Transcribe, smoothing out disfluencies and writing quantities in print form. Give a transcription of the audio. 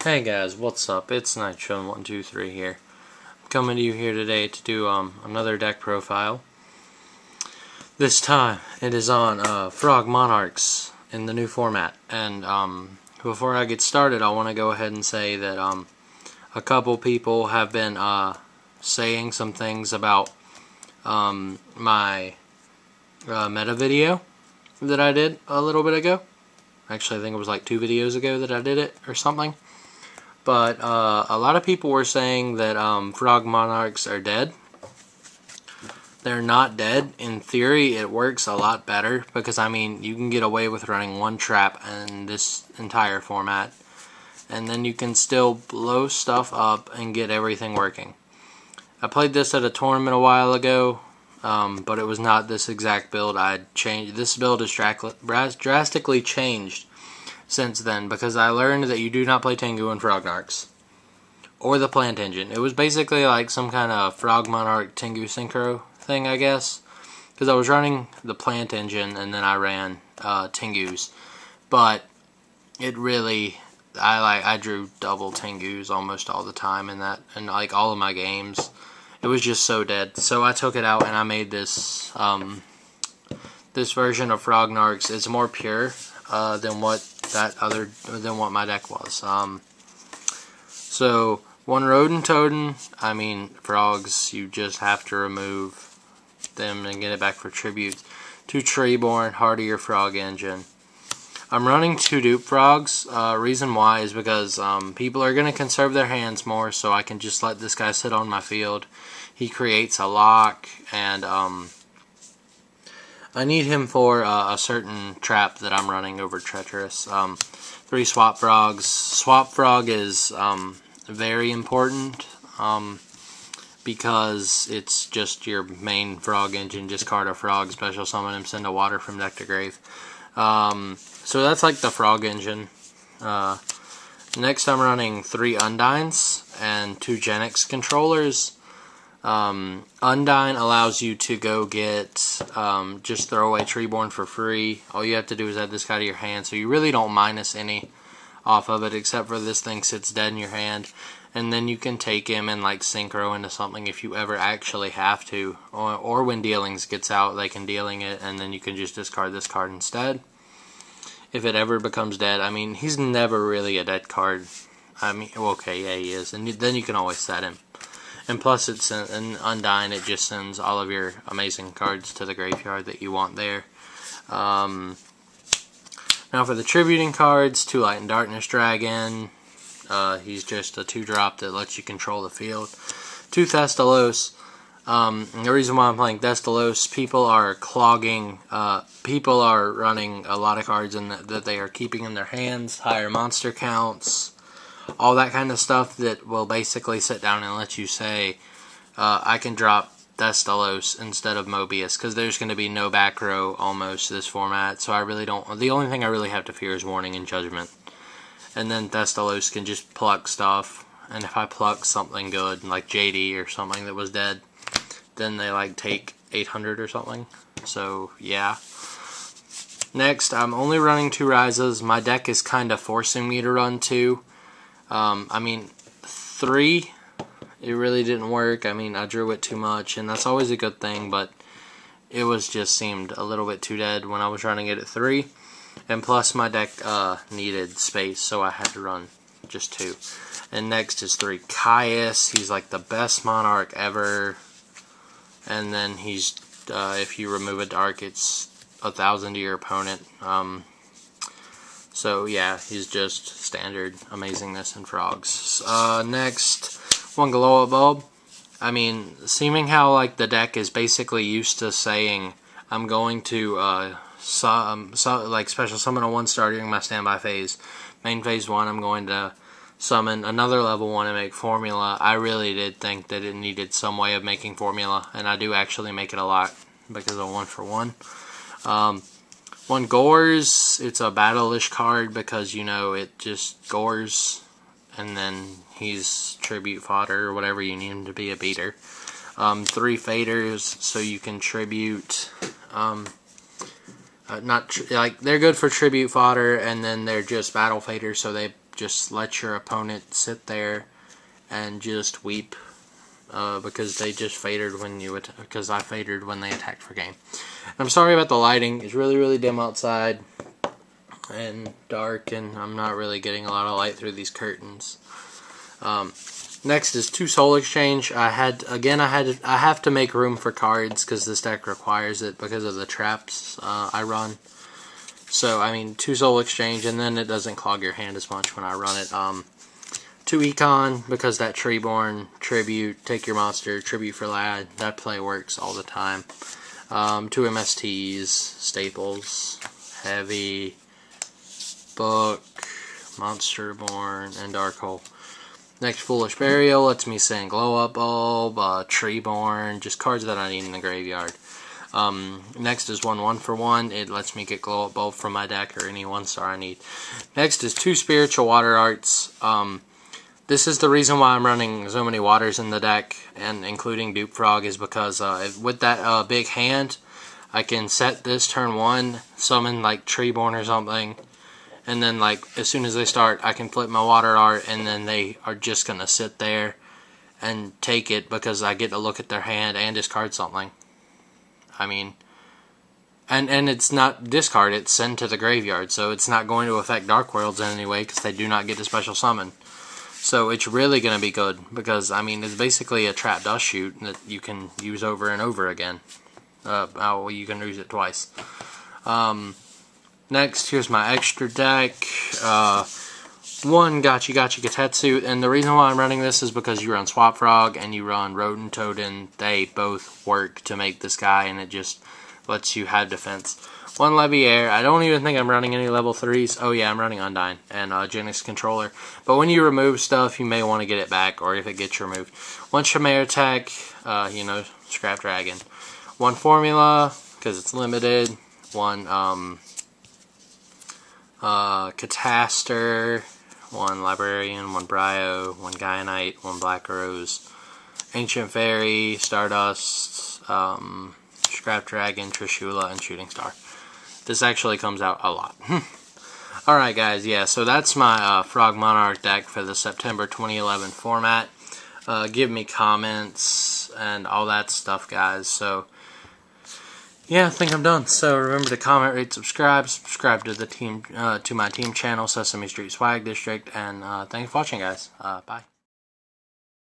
Hey guys, what's up? It's Nitro123 here. I'm coming to you here today to do another deck profile. This time it is on Frog Monarchs in the new format. And before I get started, I want to go ahead and say that a couple people have been saying some things about my meta video that I did a little bit ago. Actually, I think it was like 2 videos ago that I did it or something. But a lot of people were saying that Frog Monarchs are dead. They're not dead. In theory, it works a lot better because, I mean, you can get away with running one trap in this entire format, and then you can still blow stuff up and get everything working. I played this at a tournament a while ago, but it was not this exact build. I changed. This build is drastically changed since then, because I learned that you do not play Tengu in Frog Monarchs or the Plant Engine. It was basically like some kind of Frog Monarch Tengu synchro thing, I guess, because I was running the Plant Engine and then I ran Tengus, but it really, I drew double Tengus almost all the time in that, and like all of my games. It was just so dead. So I took it out and I made this this version of Frog Monarchs. It's more pure than what my deck was. So one Rodent Totem, I mean frogs, you just have to remove them and get it back for tribute. 2 Treeborn, Hardier Frog Engine. I'm running 2 dupe frogs. Reason why is because people are going to conserve their hands more, so I can just let this guy sit on my field. He creates a lock, and I need him for a certain trap that I'm running over Treacherous. 3 Swap Frogs. Swap Frog is very important because it's just your main frog engine. Just card a frog, special summon him, send a water from deck to grave. So that's like the frog engine. Next I'm running 3 Undines and 2 Genix controllers. Undine allows you to go get just throw away Treeborn for free. All you have to do is add this guy to your hand, so you really don't minus any off of it, except for this thing sits dead in your hand, and then you can take him and like synchro into something if you ever actually have to, or when Dealings gets out, they can Dealing it, and then you can just discard this card instead if it ever becomes dead. I mean, he's never really a dead card. I mean, okay, yeah, he is, and then you can always set him. And plus, it's an Undine, it just sends all of your amazing cards to the graveyard that you want there. Now for the tributing cards, 2 Light and Darkness Dragon. He's just a 2-drop that lets you control the field. 2 Thestalos. The reason why I'm playing Thestalos, people are clogging, people are running a lot of cards that they are keeping in their hands, higher monster counts, all that kind of stuff that will basically sit down and let you say, I can drop Thestalos instead of Mobius, because there's going to be no back row almost this format, so I really don't, the only thing I really have to fear is Warning and Judgment. And then Thestalos can just pluck stuff, and if I pluck something good, like JD or something that was dead, then they like take 800 or something, so yeah. Next, I'm only running 2 Rises. My deck is kind of forcing me to run 2. I mean, 3, it really didn't work. I mean, I drew it too much, and that's always a good thing, but it was just seemed a little bit too dead when I was running it at 3. And plus, my deck needed space, so I had to run just 2. And next is 3 Caius. He's like the best Monarch ever. And then he's, if you remove a dark, it's 1,000 to your opponent. So yeah, he's just standard amazingness in frogs. Next, 1 Glow Up Bulb. I mean, seeming how like the deck is basically used to saying, I'm going to like special summon a 1-star during my standby phase. Main phase 1, I'm going to summon another level 1 and make formula. I really did think that it needed some way of making formula, and I do actually make it a lot because of 1 for 1. 1 Gores, it's a battle-ish card because, you know, it just gores, and then he's tribute fodder or whatever you need him to be, a beater. 3 Faders, so you can tribute, they're good for tribute fodder, and then they're just battle faders, so they just let your opponent sit there and just weep because they just faded when you because I faded when they attacked for game. And I'm sorry about the lighting. It's really dim outside and dark, and I'm not really getting a lot of light through these curtains. Next is 2 Soul Exchange. I have to make room for cards because this deck requires it because of the traps I run. So I mean 2 Soul Exchange, and then it doesn't clog your hand as much when I run it. 2 Econ because that Treeborn tribute, take your monster, tribute for lad. That play works all the time. 2 MSTs, Staples, Heavy, Book, Monsterborn, and Darkhole. Next, Foolish Burial lets me send Glow Up Bulb, Treeborn, just cards that I need in the graveyard. Next is 1 for 1. It lets me get Glow Up Bulb from my deck or any 1-star I need. Next is 2 Spiritual Water Arts. This is the reason why I'm running so many waters in the deck, and including Dupe Frog, is because with that big hand, I can set this turn 1, summon like Treeborn or something, and then like as soon as they start, I can flip my water art, and then they are just gonna sit there and take it because I get to look at their hand and discard something. I mean, and it's not discard, it's send to the graveyard, so it's not going to affect Dark Worlds in any way because they do not get a special summon. So it's really going to be good because, I mean, it's basically a trap dust shoot that you can use over and over again. You can use it twice. Next, here's my extra deck. 1 Gotcha Katetsu, and the reason why I'm running this is because you run Swap Frog and you run Rodent Totem. They both work to make this guy, and it just lets you have defense. 1 Leviair. I don't even think I'm running any level 3s. Oh yeah, I'm running Undyne and Genix Controller. But when you remove stuff, you may want to get it back, or if it gets removed. 1 Chimera Tech, you know, Scrap Dragon. 1 Formula, because it's limited. 1 Cataster. 1 Librarian. 1 Brio. 1 Gaianite. 1 Black Rose. Ancient Fairy, Stardust, Scrap Dragon, Trishula, and Shooting Star. This actually comes out a lot. Alright guys, yeah, so that's my Frog Monarch deck for the September 2011 format. Give me comments and all that stuff, guys. So, yeah, I think I'm done. So remember to comment, rate, subscribe to the team, to my team channel, Sesame Street Swag District, and thanks for watching, guys. Bye.